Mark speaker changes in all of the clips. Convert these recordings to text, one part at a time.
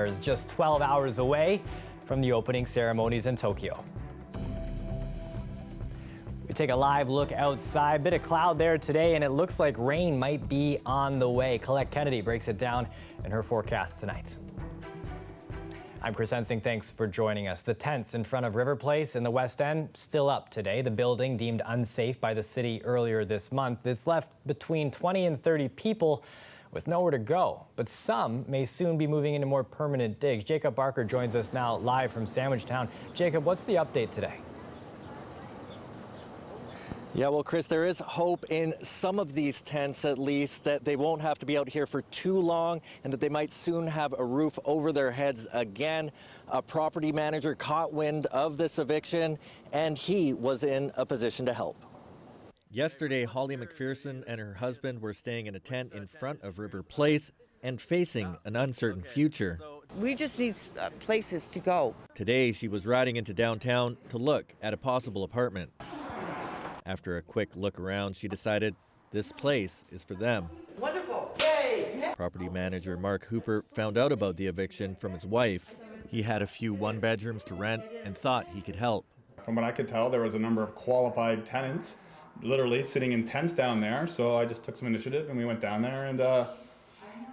Speaker 1: is just 12 hours away from the opening ceremonies in Tokyo. We take a live look outside. Bit of cloud there today, and it looks like rain might be on the way. Colette Kennedy breaks it down in her forecast tonight. I'm Chris Ensing. Thanks for joining us. The tents in front of River Place in the West End still up today. The building deemed unsafe by the city earlier this month. It's left between 20 and 30 people with nowhere to go, but some may soon be moving into more permanent digs. Jacob Barker joins us now live from Sandwich Town. Jacob, what's the update today?
Speaker 2: Yeah, well, Chris, there is hope in some of these tents, at least, that they won't have to be out here for too long and that they might soon have a roof over their heads again. A property manager caught wind of this eviction, and he was in a position to help. Yesterday, Holly McPherson and her husband were staying in a tent in front of River Place and facing an uncertain future.
Speaker 3: We just need places to go.
Speaker 2: Today, she was riding into downtown to look at a possible apartment. After a quick look around, she decided this place is for them.
Speaker 3: Wonderful. Yay!
Speaker 2: Property manager Mark Hooper found out about the eviction from his wife. He had a few one-bedrooms to rent and thought he could help.
Speaker 4: From what I could tell, there was a number of qualified tenants literally sitting in tents down there. So I just took some initiative and we went down there and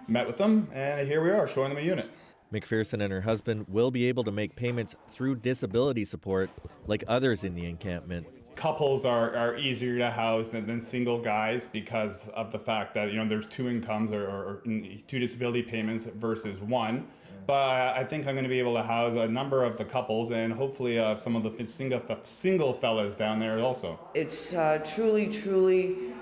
Speaker 4: met with them. And here we are, showing them a unit.
Speaker 2: McPherson and her husband will be able to make payments through disability support like others in the encampment.
Speaker 4: Couples are easier to house than single guys because of the fact that, there's two incomes or two disability payments versus one. But I think I'm going to be able to house a number of the couples and hopefully some of the single fellas down there also.
Speaker 3: It's truly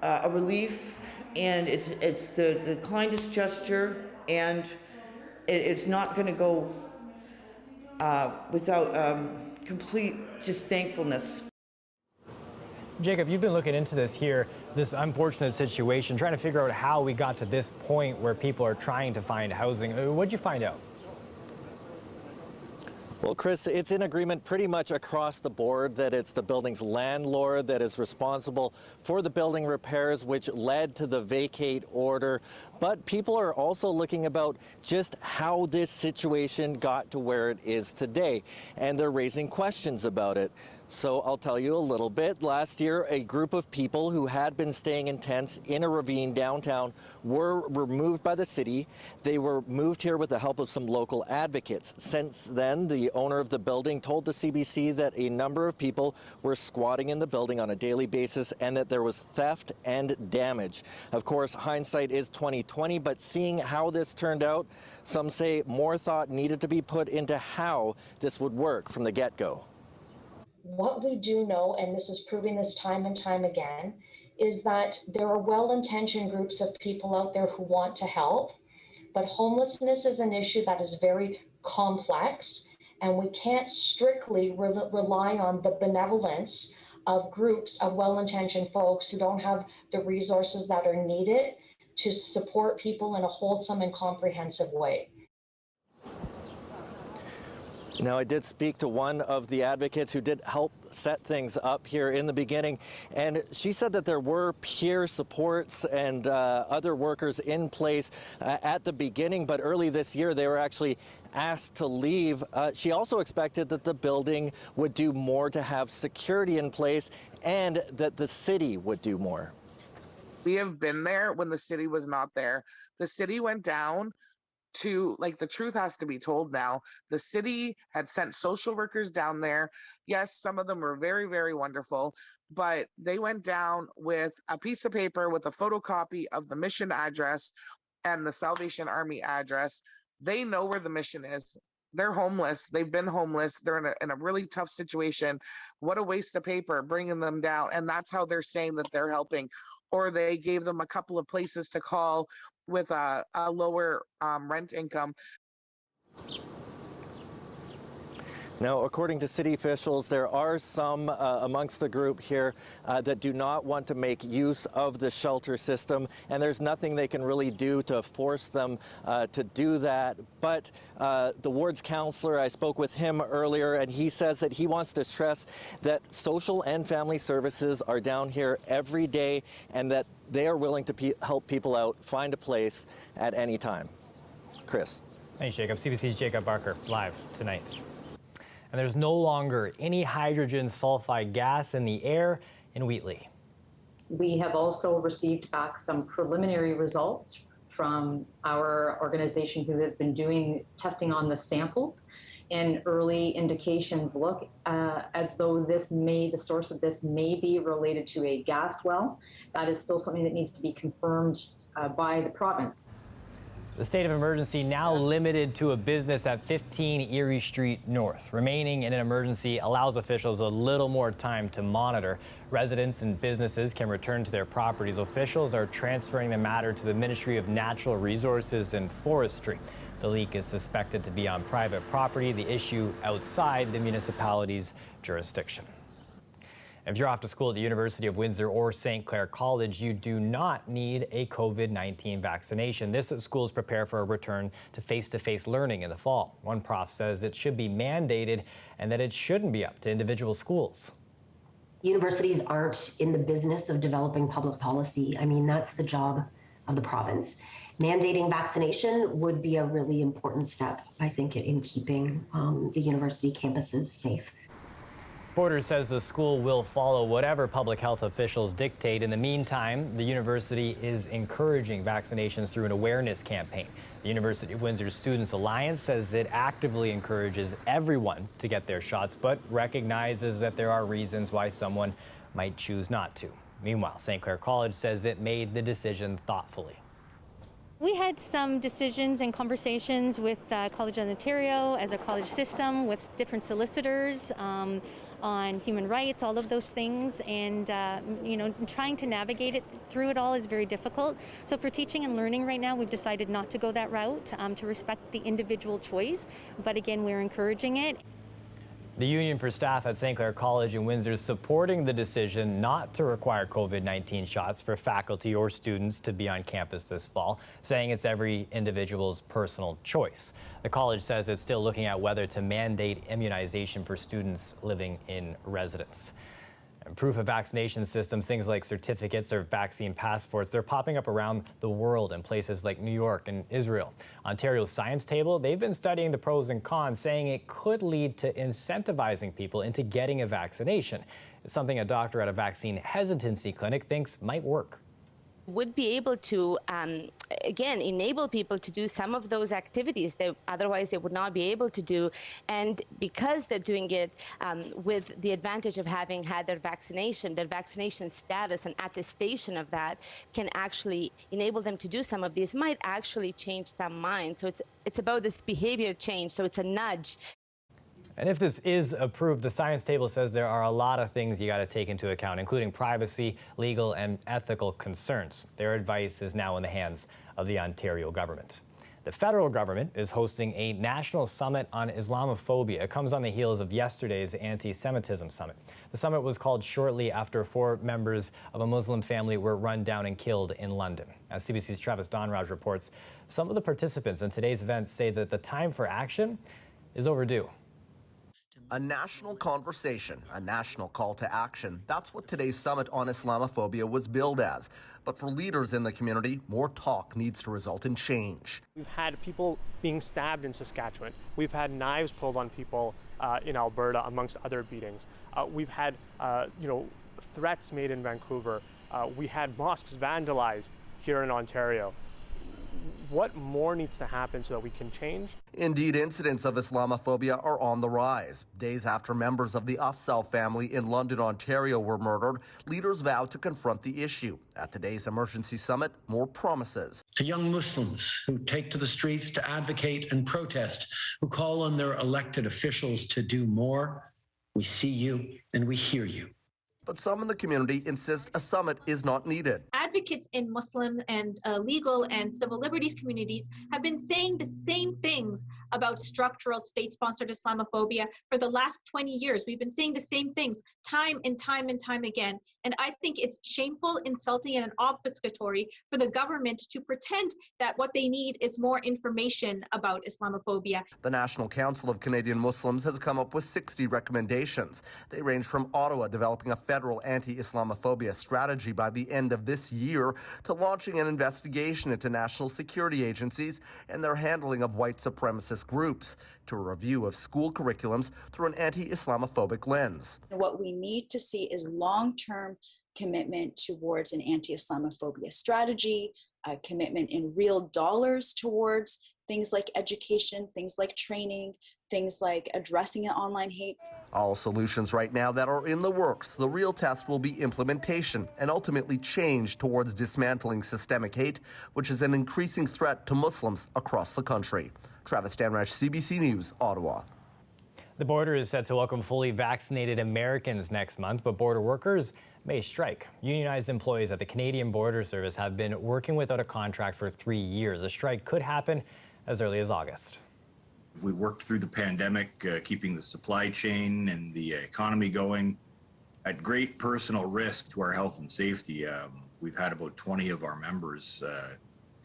Speaker 3: a relief, and it's the kindest gesture, and it's not going to go without complete just thankfulness.
Speaker 1: Jacob, you've been looking into this unfortunate situation, trying to figure out how we got to this point where people are trying to find housing. What'd you find out?
Speaker 2: Well, Chris, it's in agreement pretty much across the board that it's the building's landlord that is responsible for the building repairs, which led to the vacate order. But people are also looking about just how this situation got to where it is today, and they're raising questions about it. So I'll tell you a little bit. Last year, a group of people who had been staying in tents in a ravine downtown were removed by the city. They were moved here with the help of some local advocates. Since then, the owner of the building told the CBC that a number of people were squatting in the building on a daily basis and that there was theft and damage. Of course, hindsight is 2020, but seeing how this turned out, some say more thought needed to be put into how this would work from the get-go.
Speaker 5: What we do know, and this is proving this time and time again, is that there are well-intentioned groups of people out there who want to help, but homelessness is an issue that is very complex, and we can't strictly rely on the benevolence of groups of well-intentioned folks who don't have the resources that are needed to support people in a wholesome and comprehensive way.
Speaker 2: Now, I did speak to one of the advocates who did help set things up here in the beginning, and she said that there were peer supports and other workers in place at the beginning, but early this year they were actually asked to leave. She also expected that the building would do more to have security in place and that the city would do more.
Speaker 6: We have been there when the city was not there. The city went down to, the truth has to be told now. The city had sent social workers down there. Yes, some of them were very, very wonderful, but they went down with a piece of paper with a photocopy of the mission address and the Salvation Army address. They know where the mission is. They're homeless. They've been homeless. They're in a really tough situation. What a waste of paper bringing them down. And that's how they're saying that they're helping. Or they gave them a couple of places to call with a lower rent income.
Speaker 2: Now, according to city officials, there are some amongst the group here that do not want to make use of the shelter system, and there's nothing they can really do to force them to do that. But the ward's counselor, I spoke with him earlier, and he says that he wants to stress that social and family services are down here every day and that they are willing to help people out find a place at any time. Chris.
Speaker 1: Thanks, Jacob. CBC's Jacob Barker, live tonight. And there's no longer any hydrogen sulfide gas in the air in Wheatley.
Speaker 7: We have also received back some preliminary results from our organization who has been doing testing on the samples, and early indications look as though the source of this may be related to a gas well. That is still something that needs to be confirmed by the province.
Speaker 1: The state of emergency now limited to a business at 15 Erie Street North. Remaining in an emergency allows officials a little more time to monitor. Residents and businesses can return to their properties. Officials are transferring the matter to the Ministry of Natural Resources and Forestry. The leak is suspected to be on private property, the issue outside the municipality's jurisdiction. If you're off to school at the University of Windsor or St. Clair College, you do not need a COVID-19 vaccination. This as schools prepare for a return to face-to-face learning in the fall. One prof says it should be mandated and that it shouldn't be up to individual schools.
Speaker 8: Universities aren't in the business of developing public policy. I mean, that's the job of the province. Mandating vaccination would be a really important step, I think, in keeping the university campuses safe.
Speaker 1: Porter says the school will follow whatever public health officials dictate. In the meantime, the university is encouraging vaccinations through an awareness campaign. The University of Windsor Students Alliance says it actively encourages everyone to get their shots, but recognizes that there are reasons why someone might choose not to. Meanwhile, St. Clair College says it made the decision thoughtfully.
Speaker 9: We had some decisions and conversations with College of Ontario as a college system, with different solicitors on human rights, all of those things, and trying to navigate it through it all is very difficult. So for teaching and learning right now, we've decided not to go that route, to respect the individual choice, but again, we're encouraging it.
Speaker 1: The Union for Staff at St. Clair College in Windsor is supporting the decision not to require COVID-19 shots for faculty or students to be on campus this fall, saying it's every individual's personal choice. The college says it's still looking at whether to mandate immunization for students living in residence. And proof of vaccination systems, things like certificates or vaccine passports, they're popping up around the world in places like New York and Israel. Ontario's Science Table, they've been studying the pros and cons, saying it could lead to incentivizing people into getting a vaccination. It's something a doctor at a vaccine hesitancy clinic thinks might work.
Speaker 10: Would be able to, again, enable people to do some of those activities that otherwise they would not be able to do. And because they're doing it with the advantage of having had their vaccination status and attestation of that can actually enable them to do some of these, might actually change some minds. So it's about this behavior change. So it's a nudge.
Speaker 1: And if this is approved, the Science Table says there are a lot of things you got to take into account, including privacy, legal, and ethical concerns. Their advice is now in the hands of the Ontario government. The federal government is hosting a national summit on Islamophobia. It comes on the heels of yesterday's anti-Semitism summit. The summit was called shortly after 4 members of a Muslim family were run down and killed in London. As CBC's Travis Donraj reports, some of the participants in today's event say that the time for action is overdue.
Speaker 11: A national conversation, a national call to action. That's what today's summit on Islamophobia was billed as. But for leaders in the community, more talk needs to result in change.
Speaker 12: We've had people being stabbed in Saskatchewan. We've had knives pulled on people in Alberta, amongst other beatings. We've had, threats made in Vancouver. We had mosques vandalized here in Ontario. What more needs to happen so that we can change?
Speaker 11: Indeed, incidents of Islamophobia are on the rise. Days after members of the Afzal family in London, Ontario were murdered, leaders vowed to confront the issue. At today's emergency summit, more promises.
Speaker 13: To young Muslims who take to the streets to advocate and protest, who call on their elected officials to do more, we see you and we hear you.
Speaker 11: But some in the community insist a summit is not needed.
Speaker 14: Advocates in Muslim and legal and civil liberties communities have been saying the same things about structural state-sponsored Islamophobia for the last 20 years. We've been saying the same things time and time and time again. And I think it's shameful, insulting, and obfuscatory for the government to pretend that what they need is more information about Islamophobia.
Speaker 11: The National Council of Canadian Muslims has come up with 60 recommendations. They range from Ottawa developing a federal anti-Islamophobia strategy by the end of this year, year to launching an investigation into national security agencies and their handling of white supremacist groups, to a review of school curriculums through an anti-Islamophobic lens.
Speaker 15: What we need to see is long-term commitment towards an anti-Islamophobia strategy, a commitment in real dollars towards things like education, things like training, things like addressing online hate.
Speaker 11: All solutions right now that are in the works. The real test will be implementation and ultimately change towards dismantling systemic hate, which is an increasing threat to Muslims across the country. Travis Stanrach, CBC News, Ottawa.
Speaker 1: The border is set to welcome fully vaccinated Americans next month, but border workers may strike. Unionized employees at the Canadian Border Service have been working without a contract for 3 years. A strike could happen as early as August.
Speaker 16: We worked through the pandemic, keeping the supply chain and the economy going at great personal risk to our health and safety. We've had about 20 of our members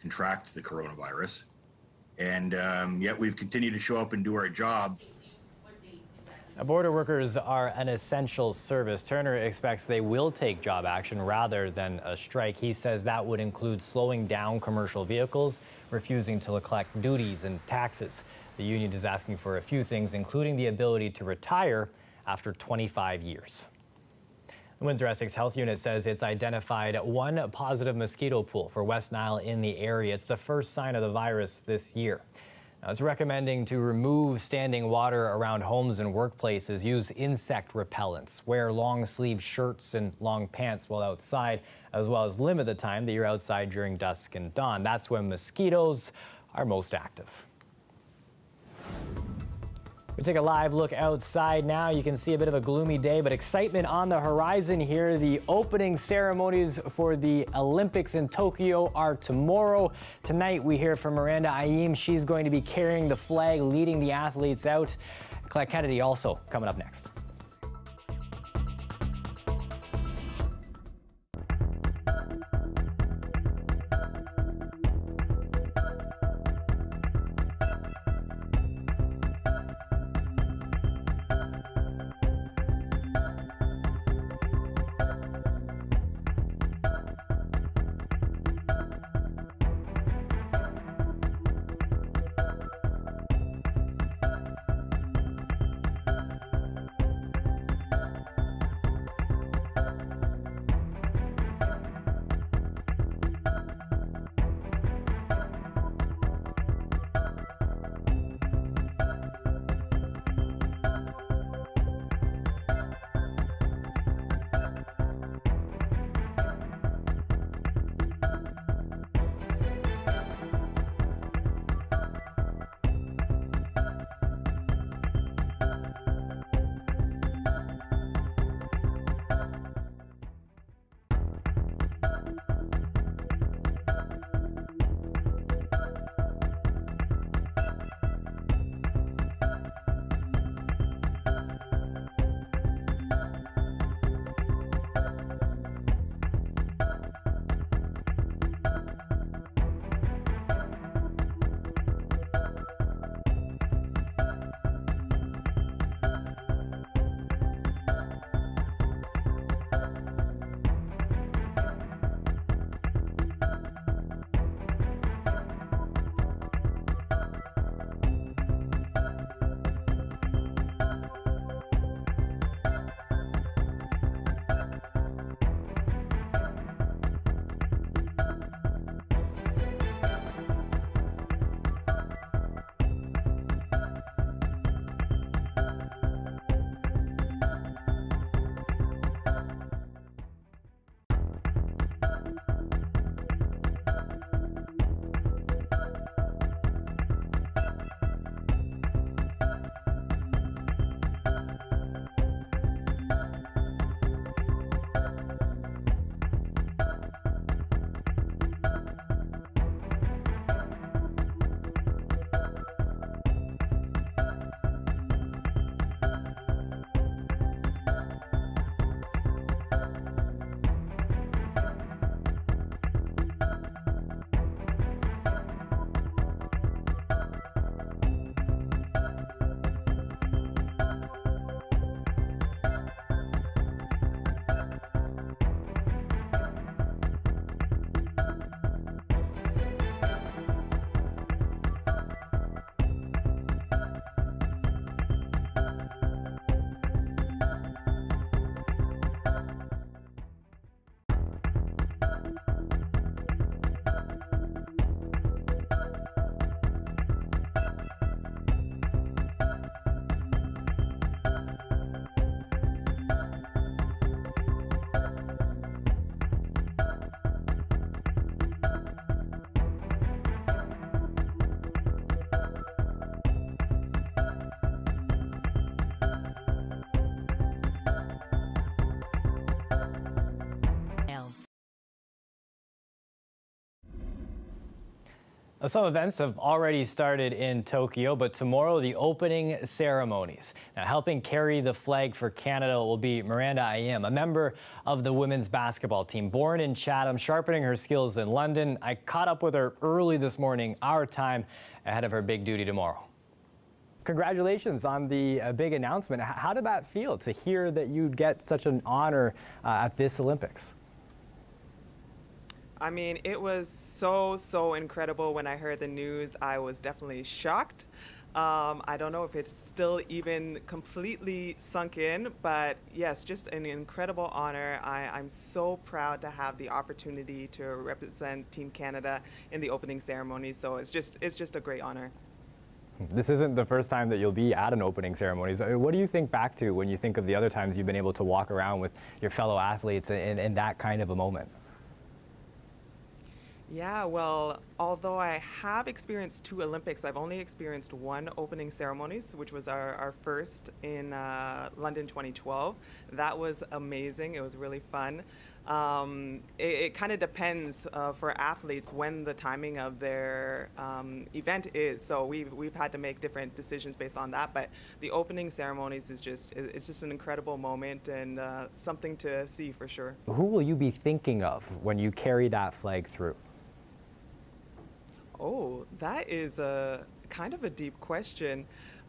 Speaker 16: contract the coronavirus, and yet we've continued to show up and do our job.
Speaker 1: Border workers are an essential service. Turner expects they will take job action rather than a strike. He says that would include slowing down commercial vehicles, refusing to collect duties and taxes. The union is asking for a few things, including the ability to retire after 25 years. The Windsor Essex Health Unit says it's identified one positive mosquito pool for West Nile in the area. It's the first sign of the virus this year. Now, it's recommending to remove standing water around homes and workplaces, use insect repellents, wear long-sleeve shirts and long pants while outside, as well as limit the time that you're outside during dusk and dawn. That's when mosquitoes are most active. We take a live look outside now. You can see a bit of a gloomy day, but excitement on the horizon here. The opening ceremonies for the Olympics in Tokyo are tomorrow. Tonight, we hear from Miranda. She's going to be carrying the flag, leading the athletes out. Colette Kennedy also coming up next. Some events have already started in Tokyo, but tomorrow the opening ceremonies. Now, helping carry the flag for Canada will be Miranda, a member of the women's basketball team. Born in Chatham, sharpening her skills in London. I caught up with her early this morning, our time, ahead of her big duty tomorrow. Congratulations on the big announcement. How did that feel to hear that you'd get such an honor at this Olympics?
Speaker 17: I mean, it was so incredible when I heard the news. I was definitely shocked. I don't know if it's still even completely sunk in, but yes, just an incredible honor. I'm so proud to have the opportunity to represent Team Canada in the opening ceremony. So it's just a great honor.
Speaker 1: This isn't the first time that you'll be at an opening ceremony. So what do you think back to when you think of the other times you've been able to walk around with your fellow athletes in that kind of a moment?
Speaker 17: Yeah, well, although I have experienced 2 Olympics, I've only experienced 1 opening ceremonies, which was our first in London 2012. That was amazing. It was really fun. It kind of depends for athletes when the timing of their event is. So we've had to make different decisions based on that. But the opening ceremonies is just an incredible moment and something to see for sure.
Speaker 1: Who will you be thinking of when you carry that flag through?
Speaker 17: Oh, that is a kind of a deep question.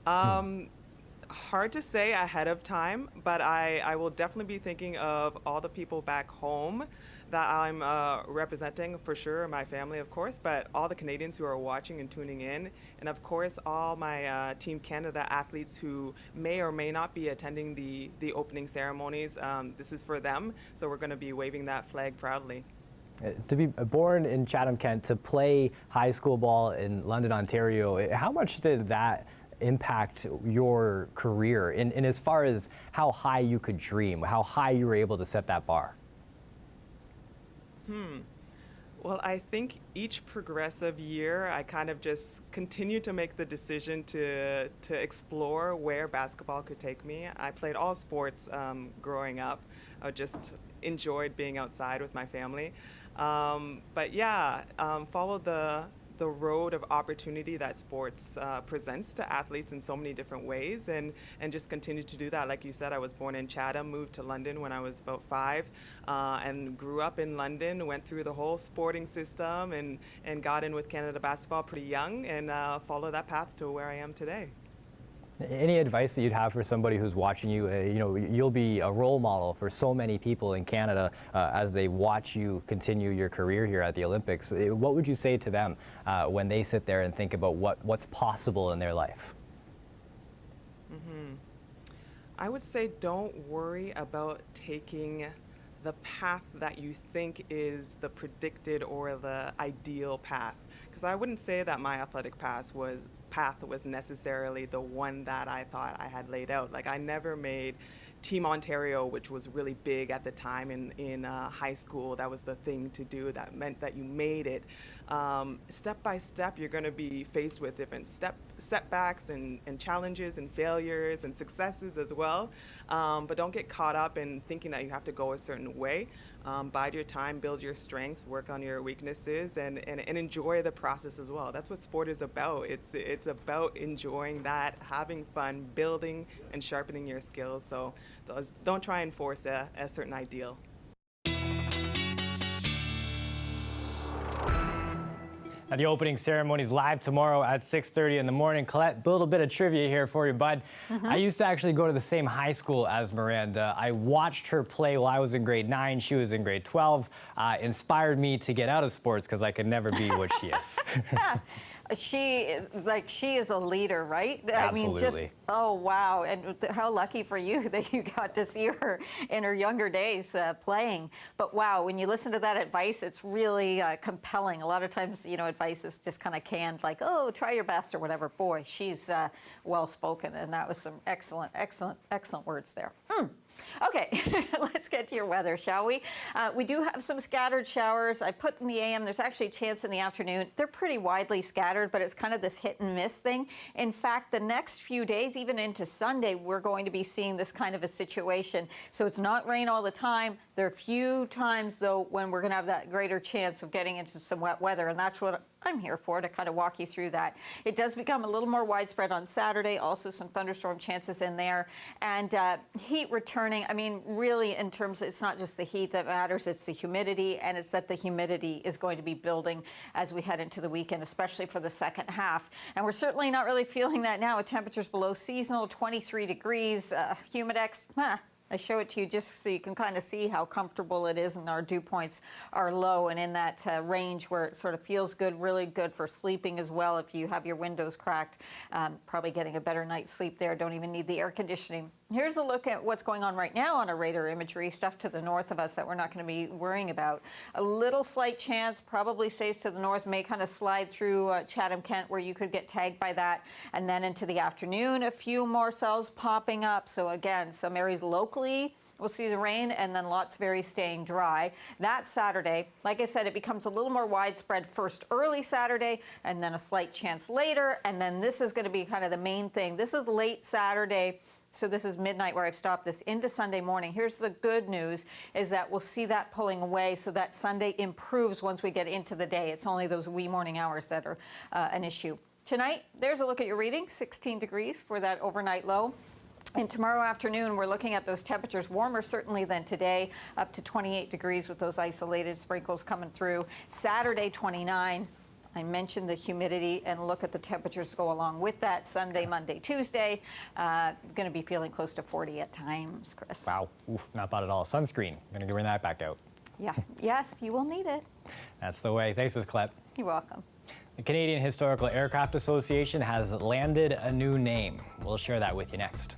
Speaker 17: Hard to say ahead of time, but I will definitely be thinking of all the people back home that I'm representing for sure, my family, of course, but all the Canadians who are watching and tuning in, and of course all my Team Canada athletes who may or may not be attending the opening ceremonies. This is for them, so we're going to be waving that flag proudly.
Speaker 1: To be born in Chatham, Kent, to play high school ball in London, Ontario, how much did that impact your career in as far as how high you could dream, how high you were able to set that bar?
Speaker 17: Well, I think each progressive year, I kind of just continue to make the decision to explore where basketball could take me. I played all sports growing up. I just enjoyed being outside with my family. But yeah, follow the road of opportunity that sports presents to athletes in so many different ways, and just continue to do that. Like you said, I was born in Chatham, moved to London when I was about 5, and grew up in London, went through the whole sporting system and got in with Canada basketball pretty young, and followed that path to where I am today.
Speaker 1: Any advice that you'd have for somebody who's watching you? You'll be a role model for so many people in Canada as they watch you continue your career here at the Olympics. What would you say to them when they sit there and think about what's possible in their life?
Speaker 17: I would say don't worry about taking the path that you think is the predicted or the ideal path. Because I wouldn't say that my athletic path was necessarily the one that I thought I had laid out. Like, I never made Team Ontario, which was really big at the time in high school. That was the thing to do. That meant that you made it. Step by step, you're going to be faced with different setbacks and challenges and failures and successes as well. But don't get caught up in thinking that you have to go a certain way. Bide your time, build your strengths, work on your weaknesses, and enjoy the process as well. That's what sport is about. It's about enjoying that, having fun, building and sharpening your skills. So don't try and force a certain ideal.
Speaker 1: Now, the opening ceremony is live tomorrow at 6:30 in the morning. Colette, a little bit of trivia here for you, bud. I used to actually go to the same high school as Miranda. I watched her play while I was in grade 9. She was in grade 12. Inspired me to get out of sports because I could never be what she is.
Speaker 18: She is a leader, right?
Speaker 1: Absolutely.
Speaker 18: I mean, oh, wow. And how lucky for you that you got to see her in her younger days playing. But wow, when you listen to that advice, it's really compelling. A lot of times, advice is just kind of canned, like, oh, try your best or whatever. Boy, she's well-spoken. And that was some excellent words there. Okay, let's get to your weather, shall we? We do have some scattered showers. I put in the AM. There's actually a chance in the afternoon. They're pretty widely scattered, but it's kind of this hit and miss thing. In fact, the next few days, even into Sunday, we're going to be seeing this kind of a situation. So it's not rain all the time, There are a few times, though, when we're going to have that greater chance of getting into some wet weather, and that's what I'm here for, to kind of walk you through that. It does become a little more widespread on Saturday, also some thunderstorm chances in there, and heat returning. I mean, really, in terms of, it's not just the heat that matters, it's the humidity, and it's that the humidity is going to be building as we head into the weekend, especially for the second half. And we're certainly not really feeling that now with temperatures below seasonal, 23 degrees, humidex, I show it to you just so you can kind of see how comfortable it is, and our dew points are low and in that range where it sort of feels good, really good for sleeping as well. If you have your windows cracked, probably getting a better night's sleep there. Don't even need the air conditioning. Here's a look at what's going on right now on our radar imagery, stuff to the north of us that we're not going to be worrying about. A little slight chance, probably stays to the north, may kind of slide through Chatham-Kent where you could get tagged by that. And then into the afternoon, a few more cells popping up. So again, some areas locally we'll see the rain, and then lots of areas staying dry. That Saturday, like I said, it becomes a little more widespread first early Saturday, and then a slight chance later. And then this is going to be kind of the main thing. This is late Saturday. So this is midnight where I've stopped this into Sunday morning. Here's the good news, is that we'll see that pulling away, so that Sunday improves once we get into the day. It's only those wee morning hours that are an issue. Tonight, there's a look at your reading, 16 degrees for that overnight low. And tomorrow afternoon, we're looking at those temperatures warmer certainly than today, up to 28 degrees with those isolated sprinkles coming through. Saturday, 29. I mentioned the humidity, and look at the temperatures go along with that. Sunday, Monday, Tuesday, going to be feeling close to 40 at times, Chris.
Speaker 1: Wow, oof, not bad at all. Sunscreen, going to bring that back out.
Speaker 18: Yeah, yes, you will need it.
Speaker 1: That's the way. Thanks for this clip.
Speaker 18: You're welcome.
Speaker 1: The Canadian Historical Aircraft Association has landed a new name. We'll share that with you next.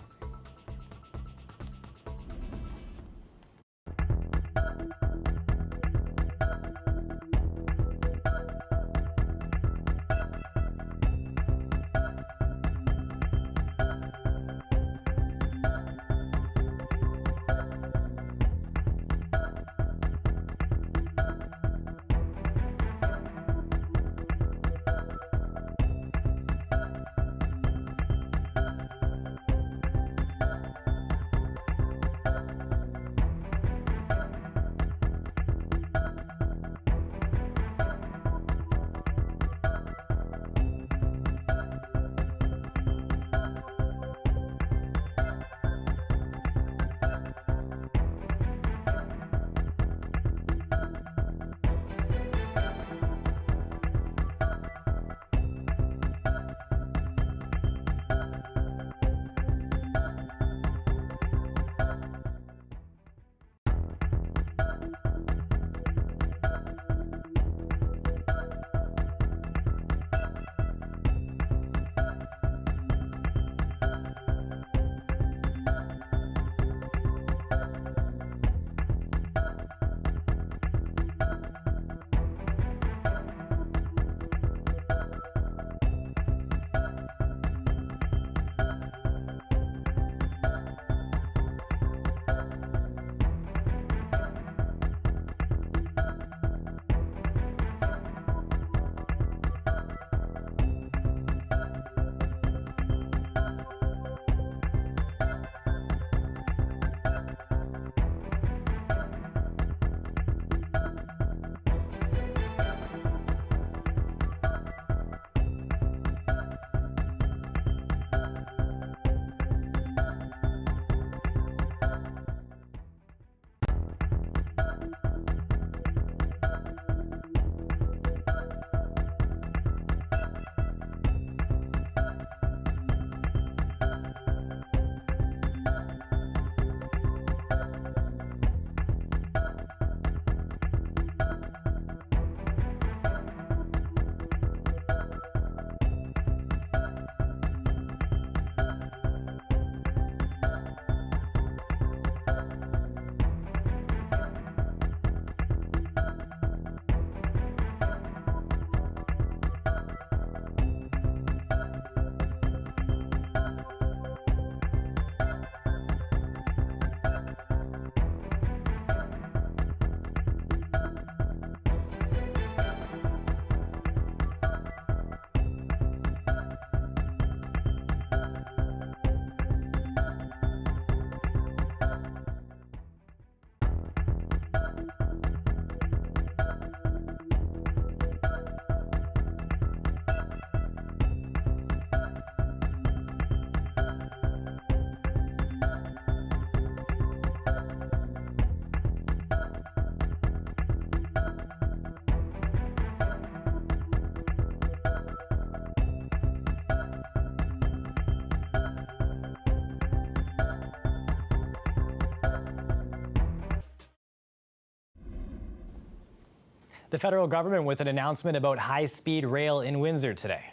Speaker 1: The federal government with an announcement about high-speed rail in Windsor today.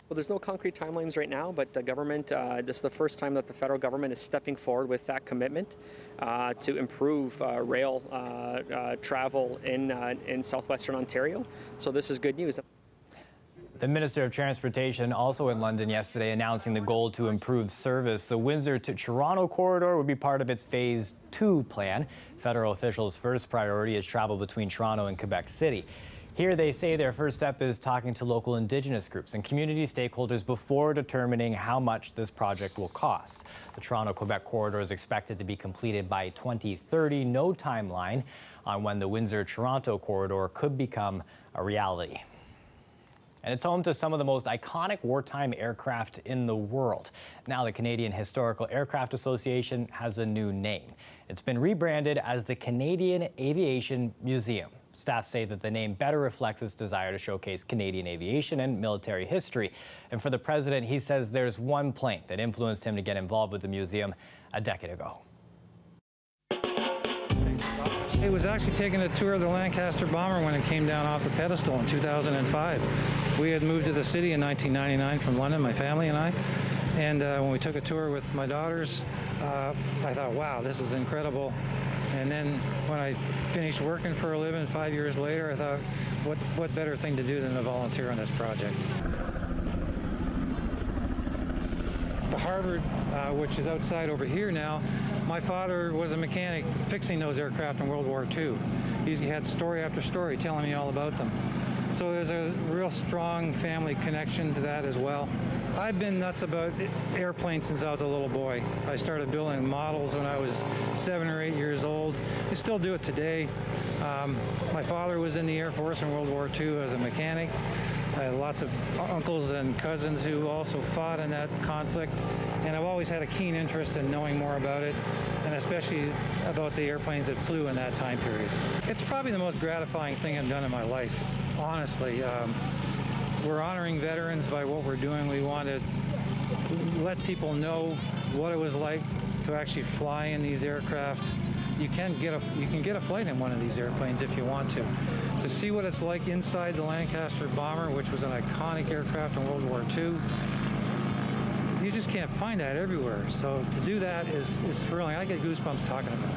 Speaker 19: Well, there's no concrete timelines right now, but the government, this is the first time that the federal government is stepping forward with that commitment to improve rail travel in southwestern Ontario. So this is good news.
Speaker 1: The Minister of Transportation also in London yesterday announcing the goal to improve service. The Windsor to Toronto corridor would be part of its Phase 2 plan. Federal officials' first priority is travel between Toronto and Quebec City. Here they say their first step is talking to local Indigenous groups and community stakeholders before determining how much this project will cost. The Toronto-Quebec corridor is expected to be completed by 2030. No timeline on when the Windsor-Toronto corridor could become a reality. And it's home to some of the most iconic wartime aircraft in the world. Now the Canadian Historical Aircraft Association has a new name. It's been rebranded as the Canadian Aviation Museum. Staff say that the name better reflects its desire to showcase Canadian aviation and military history. And for the president, he says there's one plane that influenced him to get involved with the museum a decade ago.
Speaker 20: It was actually taking a tour of the Lancaster bomber when it came down off the pedestal in 2005. We had moved to the city in 1999 from London, my family and I. And when we took a tour with my daughters, I thought, wow, this is incredible. And then when I finished working for a living 5 years later, I thought, what better thing to do than to volunteer on this project? The Harvard, which is outside over here now, my father was a mechanic fixing those aircraft in World War II. He had story after story telling me all about them. So there's a real strong family connection to that as well. I've been nuts about airplanes since I was a little boy. I started building models when I was 7 or 8 years old. I still do it today. My father was in the Air Force in World War II as a mechanic. I had lots of uncles and cousins who also fought in that conflict, and I've always had a keen interest in knowing more about it, and especially about the airplanes that flew in that time period. It's probably the most gratifying thing I've done in my life, honestly. We're honoring veterans by what we're doing. We want to let people know what it was like to actually fly in these aircraft. You can get a flight in one of these airplanes if you want to. To see what it's like inside the Lancaster bomber, which was an iconic aircraft in World War II, you just can't find that everywhere. So to do that is thrilling. I get goosebumps talking about it.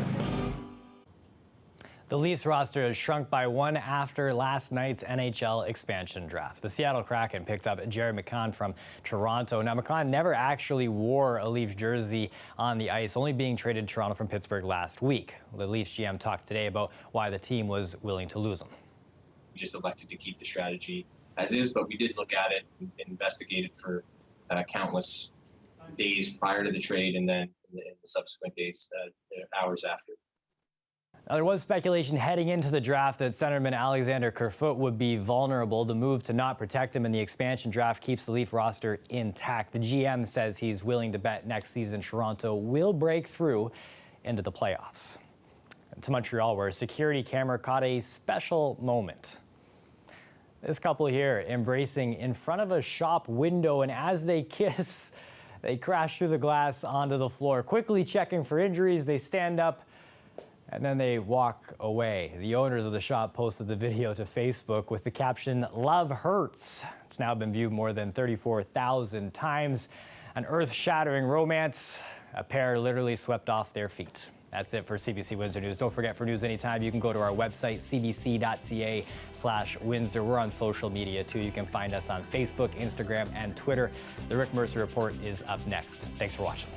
Speaker 1: The Leafs roster has shrunk by one after last night's NHL expansion draft. The Seattle Kraken picked up Jared McCann from Toronto. Now, McCann never actually wore a Leafs jersey on the ice, only being traded to Toronto from Pittsburgh last week. The Leafs GM talked today about why the team was willing to lose him.
Speaker 21: We just elected to keep the strategy as is, but we did look at it and investigate it for countless days prior to the trade and then in the subsequent days, hours after.
Speaker 1: Now, there was speculation heading into the draft that centerman Alexander Kerfoot would be vulnerable. The move to not protect him in the expansion draft keeps the Leaf roster intact. The GM says he's willing to bet next season Toronto will break through into the playoffs. And to Montreal, where a security camera caught a special moment. This couple here embracing in front of a shop window, and as they kiss, they crash through the glass onto the floor. Quickly checking for injuries, they stand up and then they walk away. The owners of the shop posted the video to Facebook with the caption, "Love hurts." It's now been viewed more than 34,000 times. An earth-shattering romance. A pair literally swept off their feet. That's it for CBC Windsor News. Don't forget, for news anytime, you can go to our website, cbc.ca/Windsor. We're on social media too. You can find us on Facebook, Instagram, and Twitter. The Rick Mercer Report is up next. Thanks for watching.